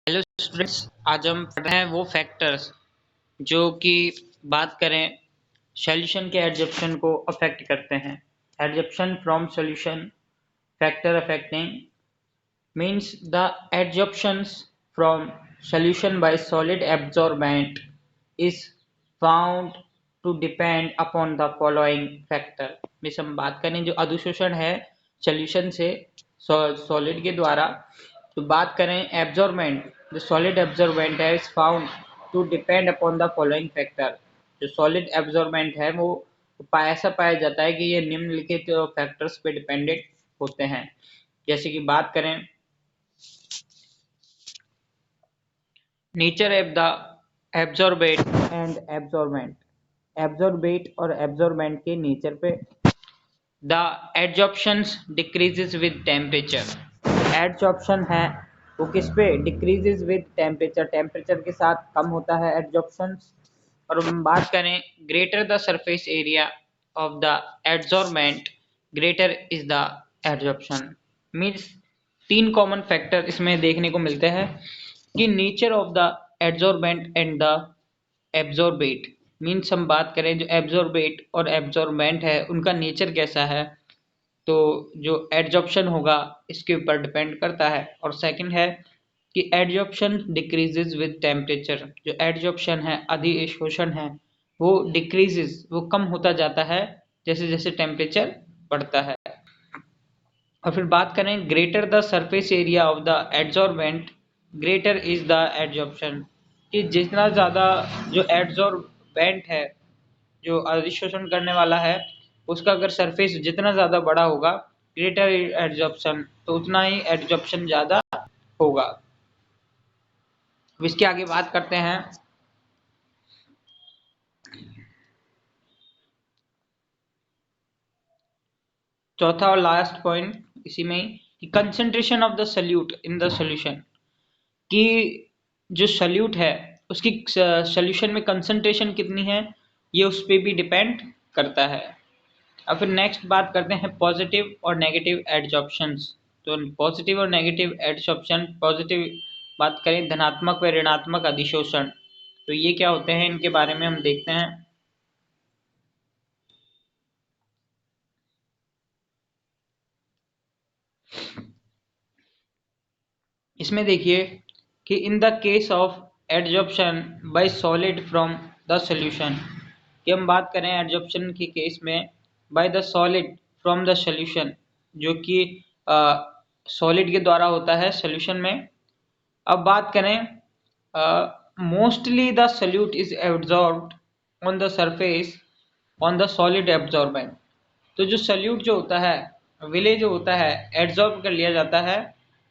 Hello students, आज हम पढ़ रहे हैं वो फैक्टर्स जो कि बात करें सॉल्यूशन के एडजॉर्प्शन को अफेक्ट करते हैं। Adsorption from solution factor affecting means the adsorptions from solution by solid absorbent is found to depend upon the following factor. मिस हम बात करें जो अधिशोषण है सॉल्यूशन से सॉलिड के द्वारा, तो बात करें एब्जॉर्बेंट, जो सॉलिड एब्जॉर्बेंट है is found to depend upon the following factor. जो सॉलिड एब्जॉर्बेंट है वो ऐसा पाया जाता है कि ये निम्नलिखित फैक्टर्स पे डिपेंडेंट होते हैं। जैसे कि बात करें nature of the absorbate and absorbent, absorbate और एब्जॉर्बेंट के नेचर पे। The adsorptions decreases with temperature, adsorption है वो किस पे डिक्रीजेस विद टेम्परेचर, टेम्परेचर के साथ कम होता है एडजॉर्प्शंस। और हम बात करें greater the surface area of the adsorbent greater is the adsorption. Means तीन कॉमन फैक्टर इसमें देखने को मिलते हैं कि nature of the adsorbent and the absorbent. Means हम बात करें जो एब्जॉर्बेट और एब्जॉर्बेंट है उनका नेचर कैसा है, तो जो एडजॉर्प्शन होगा इसके ऊपर डिपेंड करता है। और सेकंड है कि एडजॉर्प्शन डिक्रीजेस विद टेम्परेचर, जो एडजॉर्प्शन है अधिशोषण है वो डिक्रीजेस, वो कम होता जाता है जैसे जैसे टेम्परेचर बढ़ता है। और फिर बात करें greater the surface area of the adsorbent greater is the adsorption, कि जितना ज़्यादा जो एडजॉर्बेंट है, जो अधिशोषण करने वाला है, उसका अगर सरफेस जितना ज़्यादा बड़ा होगा ग्रेटर एडजॉर्प्शन, तो उतना ही एडजॉर्प्शन ज़्यादा होगा। इसके आगे बात करते हैं चौथा और लास्ट पॉइंट इसी में ही, कि concentration of the solute in the solution, कि जो सल्यूट है उसकी सॉल्यूशन में कंसंट्रेशन कितनी है ये उस पर भी डिपेंड करता है। अब फिर नेक्स्ट बात करते हैं पॉजिटिव और नेगेटिव एडजॉर्प्शंस। तो पॉजिटिव और नेगेटिव एडजॉर्प्शन, पॉजिटिव बात करें धनात्मक व ऋणात्मक अधिशोषण, तो ये क्या होते हैं इनके बारे में हम देखते हैं। इसमें देखिए कि in the case of adsorption bye solid from the solution, कि हम बात करें एडजॉर्प्शन के केस में by the solid from the solution, जो कि सॉलिड के द्वारा होता है सॉल्यूशन में। अब बात करें mostly the solute is absorbed on the surface on the solid absorbent, तो जो सल्यूट जो होता है विलेय जो होता है एड्सॉर्ब कर लिया जाता है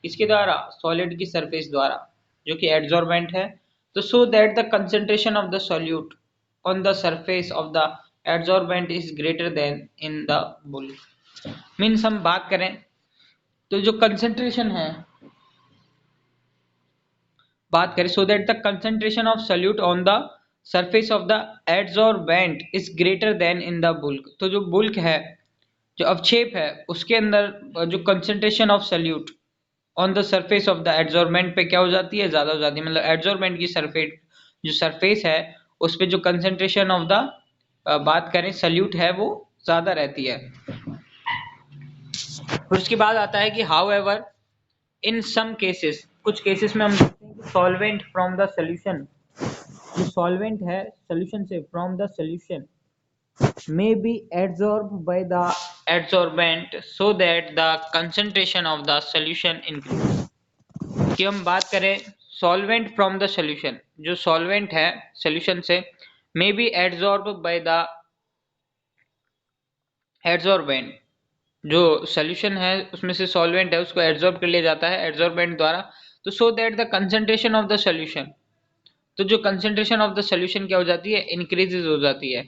इसके द्वारा सॉलिड की सरफेस द्वारा जो कि एड्सॉर्बेंट है। तो so that the concentration of the solute on the surface of the adsorbent is greater than in the bulk. Means हम बात करें तो जो कंसंट्रेशन है, बात करें so that the concentration of solute on the surface of the adsorbent is greater than in the bulk, तो जो बुल्क है जो अवक्षेप है उसके अंदर जो concentration of solute on the surface of the adsorbent पे क्या हो जाती है, ज्यादा हो जाती है। मतलब एड्सॉर्बेंट की सरफेस जो सरफेस है उस पे जो कंसंट्रेशन ऑफ द बात करें सल्यूट है वो ज्यादा रहती है। फिर उसके बाद आता है कि however in some cases, कुछ केसेस में हम देखते हैं कि सॉल्वेंट फ्रॉम द सोल्यूशन, जो सॉल्वेंट है सोल्यूशन से from the solution may be adsorbed by the adsorbent so that the concentration of the solution increases। कि हम बात करें सॉल्वेंट फ्रॉम द सॉल्यूशन, जो सॉल्वेंट है सॉल्यूशन से may be adsorb by the adsorbent, जो सॉल्यूशन है उसमें से सॉल्वेंट है उसको एड्सॉर्ब कर लिया जाता है एड्सॉर्बेंट द्वारा, तो so that the concentration of the solution, तो जो कंसंट्रेशन ऑफ द सॉल्यूशन क्या हो जाती है इंक्रीजेज हो जाती है।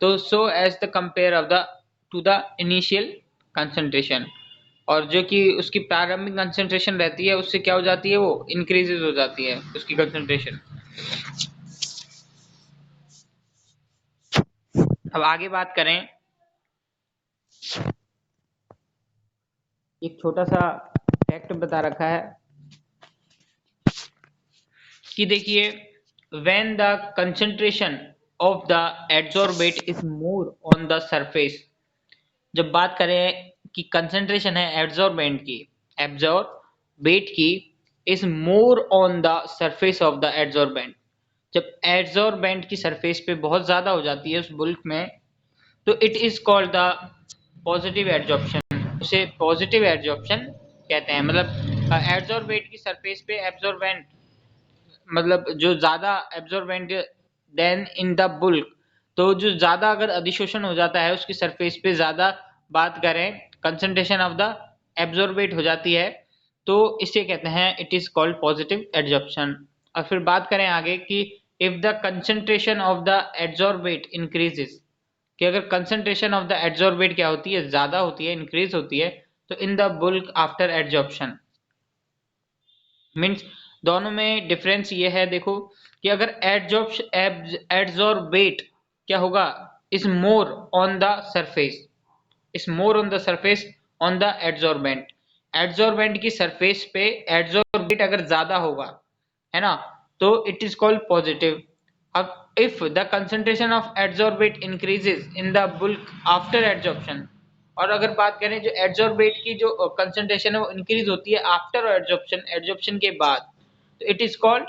तो so as the compare of the to the initial concentration, और जो कि उसकी प्रारंभिक कंसंट्रेशन रहती है उससे क्या हो जाती है वो इंक्रीजेज हो जाती है उसकी कंसंट्रेशन। अब आगे बात करें, एक छोटा सा फैक्ट बता रखा है कि देखिए when the concentration of the adsorbate is more on the surface, जब बात करें कि कंसंट्रेशन है एब्जॉर्बेट की is more on the surface of the adsorbent, जब एड्सॉर्बेंट की सरफेस पे बहुत ज्यादा हो जाती है उस बुल्क में, तो it is called the positive adsorption, उसे पॉजिटिव एड्जॉर्प्शन कहते हैं। मतलब एड्सॉर्बेट की सरफेस पे एब्जॉर्बेंट मतलब जो ज्यादा absorbent than in the bulk, तो जो ज्यादा अगर अधिशोषण हो जाता है उसकी सरफेस पे ज्यादा बात करें कंसंट्रेशन ऑफ द एब्जॉर्बेट हो जाती है, तो इसे कहते हैं it is called positive adsorption. और फिर बात करें आगे कि if the concentration of the adsorbate increases, कि अगर कंसंट्रेशन ऑफ द एड्जॉर्बेट क्या होती है ज्यादा होती है इंक्रीज होती है, तो इन the bulk after adsorption means दोनों में डिफरेंस ये है देखो कि अगर एड्सॉर्बेट क्या होगा is more on the surface, is more on the surface on the adsorbent, adsorbent की सरफेस पे एड्सॉर्बेट अगर ज्यादा होगा है ना, तो इट इज कॉल्ड पॉजिटिव। अब if the concentration of adsorbate increases in the bulk after adsorption, और अगर बात करें जो एड्सॉर्बेट की जो कंसंट्रेशन है वो इंक्रीज होती है आफ्टर एड्सॉर्प्शन, एड्सॉर्प्शन के बाद, तो it is called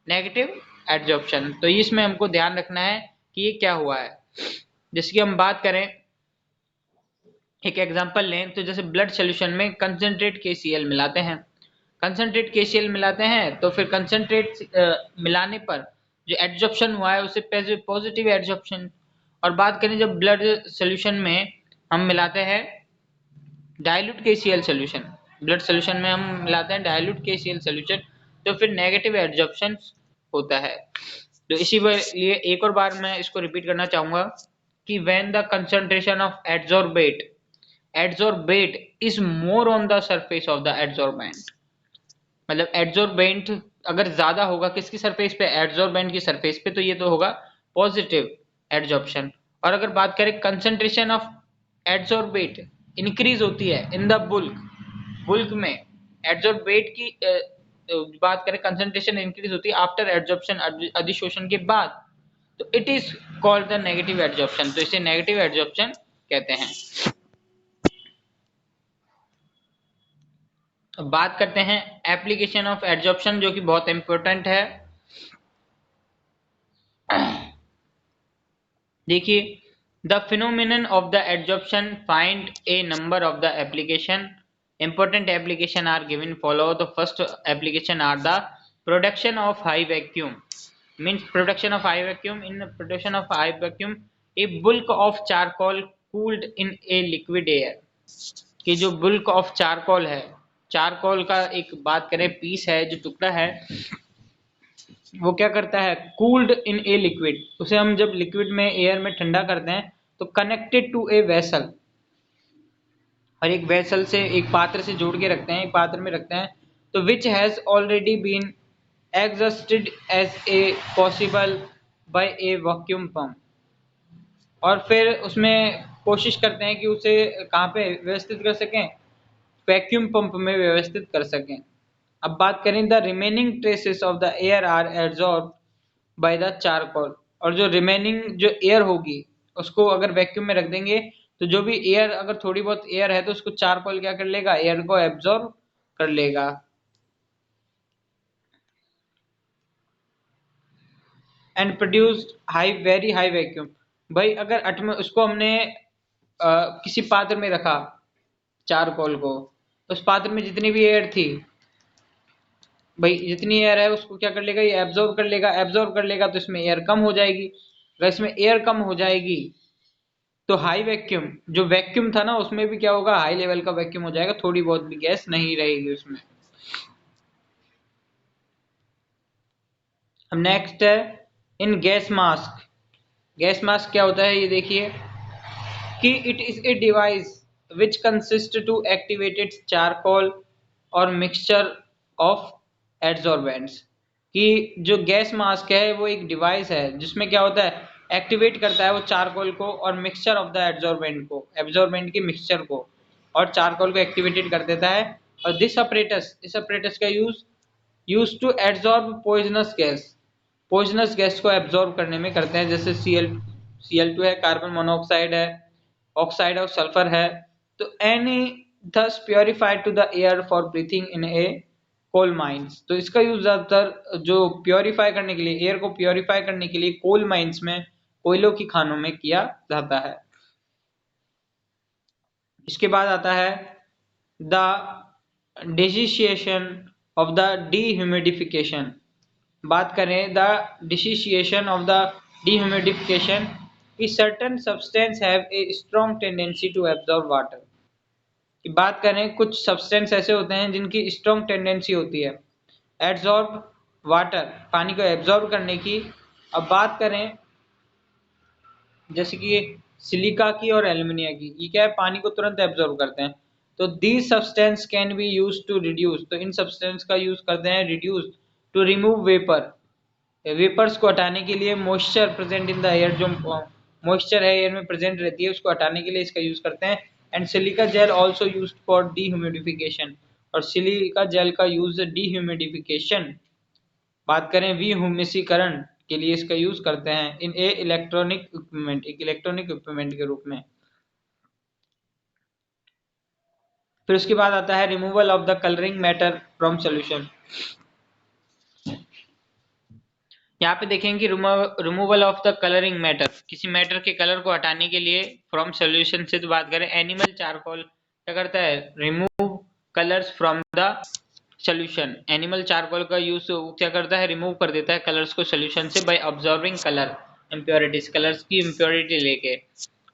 negative adsorption. तो इसमें हमको ध्यान रखना है कि ये क्या हुआ है। जैसे कि हम बात करें एक एग्जांपल लें, तो जैसे ब्लड सॉल्यूशन में कंसंट्रेट KCl मिलाते हैं, कंसंट्रेट KCl मिलाते हैं तो फिर कंसंट्रेट मिलाने पर जो एड्सॉर्प्शन हुआ है उसे पॉजिटिव एड्सॉर्प्शन। और बात करें जब ब्लड सॉल्यूशन में हम मिलाते हैं dilute KCl solution, blood solution में हम मिलाते हैं डाइल्यूट KCl सॉल्यूशन, तो फिर नेगेटिव एड्सॉर्प्शन होता है। तो इसी लिए एक और बार मैं इसको रिपीट करना चाहूंगा कि when the concentration of adsorbate is more on the surface of the adsorbent, मतलब एड्सॉर्बेंट अगर ज्यादा होगा किसकी सरफेस पे एड्सॉर्बेंट की सरफेस पे, तो ये तो होगा पॉजिटिव एड्सॉर्प्शन। और अगर बात करें कंसंट्रेशन ऑफ एड्सॉर्बेट इंक्रीज होती है इन द बुल्क, बुल्क में एड्सॉर्बेट की बात करें कंसंट्रेशन इंक्रीज होती है आफ्टर एड्सॉर्प्शन, अधिशोषण के बाद, तो it is called the negative adsorption, तो इसे नेगेटिव एड्सॉर्प्शन कहते हैं। अब बात करते हैं एप्लीकेशन ऑफ एड्सॉर्प्शन जो कि बहुत इंपॉर्टेंट है। देखिए the phenomenon of the adsorption find a number of the application, important application are given follow, the first application are the production of high vacuum, means production of high vacuum, in production of high vacuum a bulk of charcoal cooled in a liquid air, कि जो bulk of charcoal है, charcoal का एक बात करें piece है जो टुकड़ा है, वो क्या करता है कूल्ड इन ए लिक्विड, उसे हम जब लिक्विड में एयर में ठंडा करते हैं तो कनेक्टेड टू ए वेसल, और एक वेसल से एक पात्र से जोड़ के रखते हैं, एक पात्र में रखते हैं, तो which has already been exhausted as a possible by a vacuum pump, और फिर उसमें कोशिश करते हैं कि उसे कहाँ पे व्यवस्थित कर सकें, वैक्यूम पंप में व्यवस्थित कर सकें। अब बात करें the remaining traces of the air are absorb by the charcoal, और जो रिमेनिंग जो एयर होगी उसको अगर वैक्यूम में रख देंगे तो जो भी एयर अगर थोड़ी बहुत एयर है तो उसको चारकोल क्या कर लेगा, एयर को एब्जॉर्ब कर लेगा। And produced high very high vacuum, भाई अगर उसको हमने किसी पात्र में रखा चारकोल को, उस पात्र में जितनी भी एयर थी, भाई जितनी एयर है उसको क्या कर लेगा, ये एब्जॉर्ब कर लेगा, एब्जॉर्ब कर लेगा तो इसमें एयर कम हो जाएगी, अगर इसमें एयर कम हो जाएगी तो हाई वैक्यूम, जो वैक्यूम था ना उसमें भी क्या होगा, हाई लेवल का वैक्यूम हो जाएगा, थोड़ी बहुत भी गैस नहीं रहेगी उसमें। अब नेक्स्ट है इन गैस मास्क, गैस मास्क क्या होता है ये देखिए कि it is a device which consist to activated charcoal और मिक्सचर ऑफ एड्सॉर्बेंट्स, कि जो गैस मास्क है वो एक डिवाइस है जिसमें क्या होता है एक्टिवेट करता है वो चारकोल को और मिक्सचर ऑफ द एड्सॉर्बेंट को, एब्जॉर्बेंट के मिक्सचर को, और चारकोल को एक्टिवेटेड कर देता है। और दिस अपरेटस, इस अपरेटस का use use to absorb poisonous gas, poisonous gas को एब्जॉर्ब करने में करते हैं, जैसे Cl2 है, कार्बन मोनोऑक्साइड है, ऑक्साइड ऑफ सल्फर है। तो any thus purified to the air for breathing in a coal mines। तो इसका यूज ज्यादातर जो प्योरीफाई करने के लिए, एयर को प्योरीफाई करने के लिए कोल माइंस में, कोयलों की खानों में किया जाता है। इसके बाद आता है the desiccation of the dehumidification. बात करें the desiccation of the dehumidification कि certain substance have a strong tendency to absorb water. की बात करें, कुछ सब्सटेंस ऐसे होते हैं जिनकी स्ट्रॉन्ग टेंडेंसी होती है एब्जॉर्ब वाटर, पानी को एब्जॉर्ब करने की। अब बात करें जैसे कि सिलिका की और एल्यूमिनिया की, ये क्या है, पानी को तुरंत एब्जॉर्ब करते हैं। तो these substance can be use to reduce, तो इन सब्सटेंस का यूज करते हैं reduce to remove vapour, vapours को हटाने के लिए, moisture present in the air, जो मॉइस्चर है एयर में प्रेजेंट रहती है उसको हटाने के लिए इसका यूज करते हैं। And silica gel also used for dehumidification, और सिलिका जेल का यूज डीह्यूमिडिफिकेशन, बात करें विह्यूमिसीकरण के लिए इसका यूज करते हैं इन ए इलेक्ट्रॉनिक इक्विपमेंट, एक इलेक्ट्रॉनिक इक्विपमेंट के रूप में। फिर उसके बाद आता है removal of the colouring matter from solution. यहाँ पे देखेंगे कि removal of the colouring matter, किसी मैटर के कलर को हटाने के लिए फ्रॉम सॉल्यूशन से। तो बात करें एनिमल चारकोल क्या करता है, remove colours from the solution. Animal charcoal का यूज क्या करता है, रिमूव कर देता है कलर्स को सॉल्यूशन से by observing colour impurities, colours की इम्प्योरिटी लेके।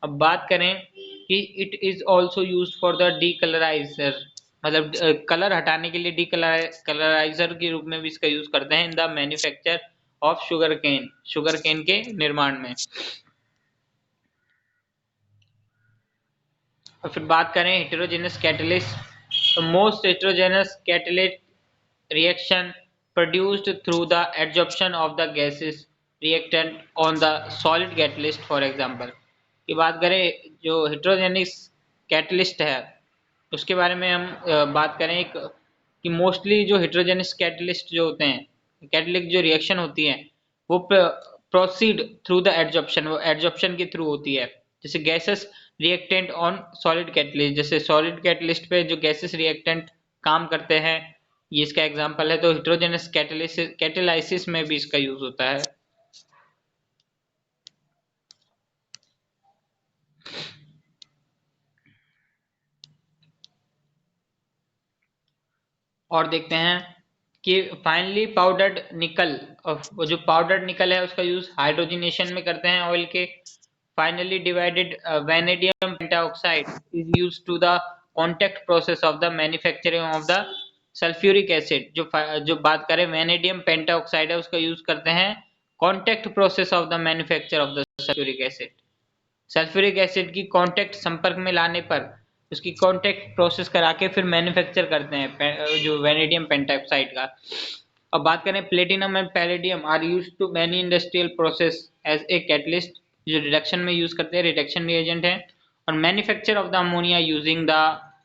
अब बात करें कि it is also use for the decolouriser, मतलब कलर हटाने के लिए डीकलराइजर के रूप में भी इसका यूज करते हैं in the manufacture of sugar cane, sugar cane के निर्माण में। और फिर बात करें हेटेरोजेनस कैटलिस्ट, तो most heterogeneous catalyst reaction produced through the adsorption of the gases reactant on the solid catalyst for example। की बात करें जो heterogeneous catalyst है उसके बारे में हम बात करें एक कि मोस्टली जो heterogeneous catalyst जो होते हैं, कैटलिक जो रिएक्शन होती है वो प्रोसीड थ्रू द एडजॉर्प्शन, वो एडजॉर्प्शन के थ्रू होती है। जैसे gases reactant on solid catalyst, जैसे सॉलिड कैटलिस्ट पे जो गैसेस रिएक्टेंट काम करते हैं, ये इसका एग्जांपल है। तो हेटेरोजेनस कैटेलाइसिस में भी इसका यूज होता है। और देखते हैं कि फाइनली पाउडर्ड निकल, वो जो पाउडर्ड निकल है उसका यूज हाइड्रोजनेशन में करते हैं ऑयल के। Finally divided vanadium pentoxide is used to the contact process of the manufacturing of the sulphuric acid. जो बात करें वैनेडियम पेंटाऑक्साइड है उसका यूज करते हैं contact process of the manufacture of the sulphuric acid. Sulphuric acid की contact संपर्क में लाने पर उसकी कांटेक्ट प्रोसेस करा के फिर मैन्युफैक्चर करते हैं जो वैनेडियम पेंटाऑक्साइड का। अब बात करें platinum and palladium are used to many industrial process as a catalyst, जो रिडक्शन में यूज करते हैं, रिडक्शन रिएजेंट है। और manufacture of the ammonia using the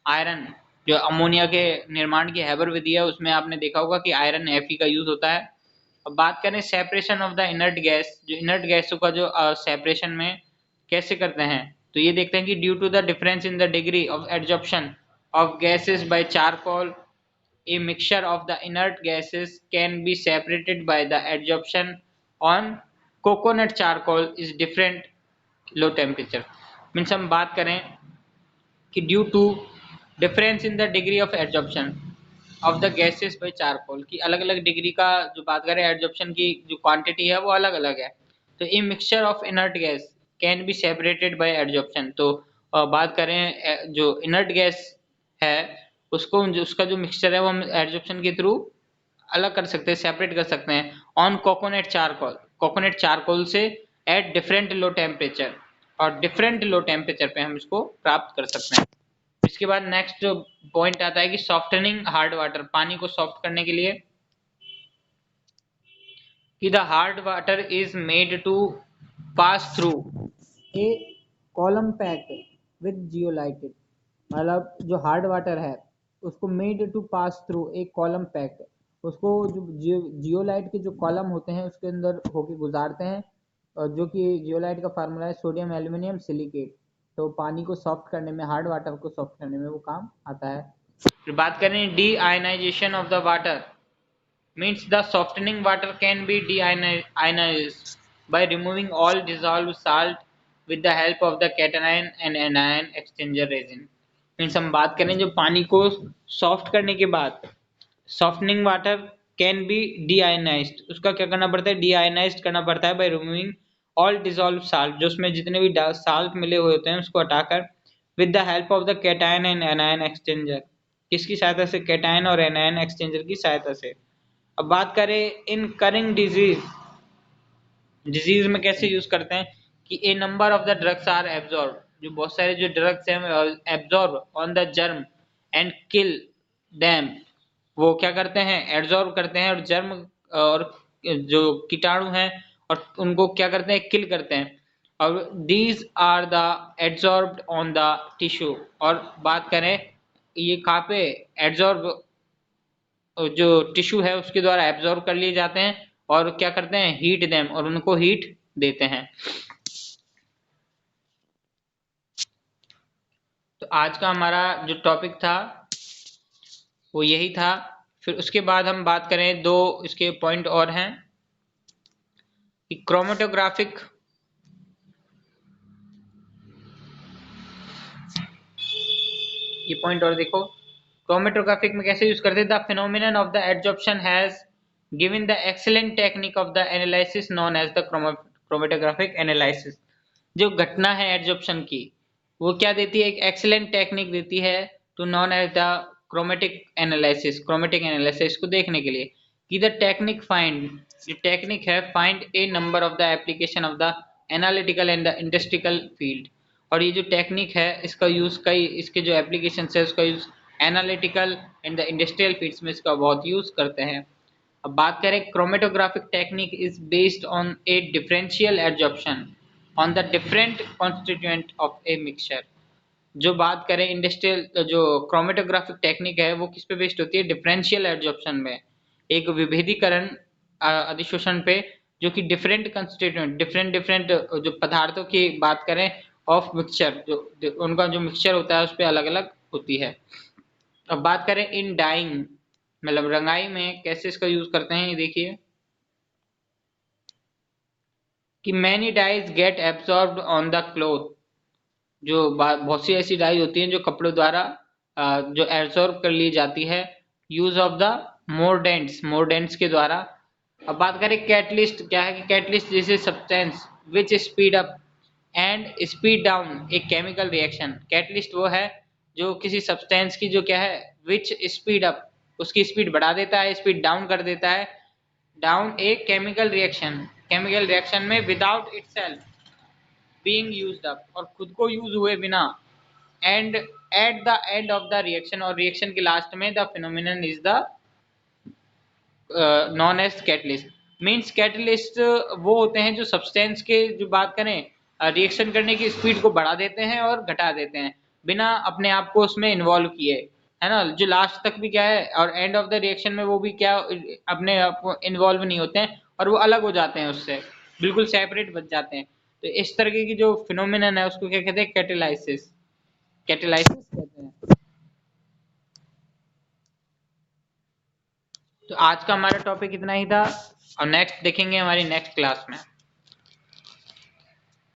iron, जो अमोनिया के निर्माण की हैबर विधि है उसमें आपने देखा होगा कि आयरन Fe का यूज होता है। अब बात करें separation of the inert gas, जो इनर्ट गैसों का जो सेपरेशन में कैसे करते हैं, तो ये देखते हैं कि due to the difference in the degree of adsorption of gases by charcoal, a mixture of the inert gases can be separated by the adsorption on coconut charcoal is different low temperature। Means हम बात करें कि due to difference in the degree of adsorption of the gases by charcoal की अलग अलग degree का जो बात करें एडजॉर्प्शन की जो क्वांटिटी है वो अलग अलग है। तो a mixture of inert gas can be separated by adsorption. तो बात करें जो इनर्ट गैस है उसको उसका जो मिक्सचर है वो हम एडजॉर्प्शन के थ्रू अलग कर सकते हैं, सेपरेट कर सकते हैं on coconut charcoal, coconut charcoal से एट डिफरेंट लो टेम्परेचर, और डिफरेंट लो टेम्परेचर पे हम इसको प्राप्त कर सकते हैं। इसके बाद नेक्स्ट पॉइंट आता है कि सॉफ्टनिंग हार्ड वाटर, पानी को सॉफ्ट करने के लिए कि the hard water is made to pass through a column pack with zeolited, मतलब जो हार्ड वाटर है उसको made to pass through a column pack, उसको जो जियोलाइट के जो कॉलम होते हैं उसके अंदर होके गुजारते हैं, और जो कि जियोलाइट का फार्मूला है सोडियम एल्यूमिनियम सिलिकेट। तो पानी को सॉफ्ट करने में, हार्ड वाटर को सॉफ्ट करने में वो काम आता है। फिर बात करें deionisation of the water, means the softening water can be deionized by removing all dissolved salt with the help of the cation and anion exchanger resin। Means हम बात करें जो पानी को सॉफ्ट करने के बाद, सॉफ्टनिंग वाटर कैन बी डीआयनाइज्ड, उसका क्या करना पड़ता है, डीआयनाइज्ड करना पड़ता है by removing all dissolve salt, जो उसमें जितने भी साल्ट मिले हुए होते हैं उसको हटाकर, with the help of the cation and anion exchanger, किसकी सहायता से, कैटायन और एनायन एक्सचेंजर की सहायता से। अब बात करें इन करिंग डिजीज, डिजीज में कैसे यूज करते हैं कि a number of the drugs are absorb, जो बहुत सारे जो ड्रग्स हैं absorb on the germ and kill them, वो क्या करते हैं, एब्जॉर्ब करते हैं और जर्म और जो कीटाणु हैं और उनको क्या करते हैं, किल करते हैं। और these are the absorbed on the tissue, और बात करें ये कहाँ पे एब्जॉर्ब, जो टिश्यू है उसके द्वारा एब्जॉर्ब कर लिए जाते हैं, और क्या करते हैं, हीट देम, और उनको हीट देते हैं। तो आज का हमारा जो टॉपिक था वो यही था। फिर उसके बाद हम बात करें, दो इसके पॉइंट और हैं कि क्रोमेटोग्राफिक, ये पॉइंट और देखो, क्रोमेटोग्राफिक में कैसे यूज करते हैं, the phenomenon of the adsorption has given the excellent technique of the analysis known as the chromatographic analysis. जो घटना है एडजॉर्प्शन की, वो क्या देती है, एक एक्सीलेंट टेक्निक देती है to known as the chromatic analysis, chromatic analysis को देखने के लिए, कि द टेक्निक फाइंड, जो टेक्निक है find a number of the application of the analytical and the industrial field. और ये जो टेक्निक है इसका यूज कई, इसके जो एप्लीकेशन है उसका use analytical and the industrial fields में इसका बहुत यूज करते हैं। अब बात करें, chromatographic technique is based on A differential adsorption on the different constituent of a mixture. जो बात करें इंडस्ट्रियल, जो क्रोमेटोग्राफिक टेक्निक है वो किस पे बेस्ड होती है, डिफरेंशियल एडजॉर्प्शन में, एक विभेदीकरण अधिशोषण पे, जो कि डिफरेंट कंस्टिट्यूएंट, डिफरेंट डिफरेंट जो पदार्थों की बात करें ऑफ मिक्सचर, जो उनका जो मिक्सचर होता है उस पर अलग अलग होती है। अब बात करें इन डाइंग, मतलब रंगाई में कैसे इसका यूज करते हैं, ये देखिए कि many dyes get absorbed on the cloth, जो बहुत सी ऐसी डाई होती हैं जो कपड़ों द्वारा जो एब्सॉर्ब कर ली जाती है, यूज ऑफ द मोरडेंट्स, मोरडेंट्स के द्वारा। अब बात करें कैटलिस्ट, क्या है कि कैटलिस्ट जैसे substance which speed up and speed down a chemical reaction. Catalyst वो है जो किसी सब्सटेंस की जो क्या है, विच स्पीड अप, उसकी स्पीड बढ़ा देता है, स्पीड डाउन कर देता है, down a chemical reaction, chemical reaction में without itself being used up, और खुद को यूज हुए बिना, and at the end of the reaction, और रिएक्शन के लास्ट में the phenomenon is the known as catalyst. Means catalyst वो होते हैं जो सब्सटेंस के, जो बात करें रिएक्शन करने की स्पीड को बढ़ा देते हैं और घटा देते हैं बिना अपने आप को उसमें इन्वॉल्व किए, है ना, जो लास्ट तक भी क्या है, और एंड ऑफ द रिएक्शन में वो भी क्या अपने आप को इन्वॉल्व नहीं होते हैं और वो अलग हो जाते हैं, उससे बिल्कुल सेपरेट बच जाते हैं। तो इस तरीके की जो फिनोमिनन है उसको क्या कहते हैं, कैटेलाइसिस, कैटेलाइसिस कहते हैं। तो आज का हमारा टॉपिक इतना ही था, और नेक्स्ट देखेंगे हमारी नेक्स्ट क्लास में।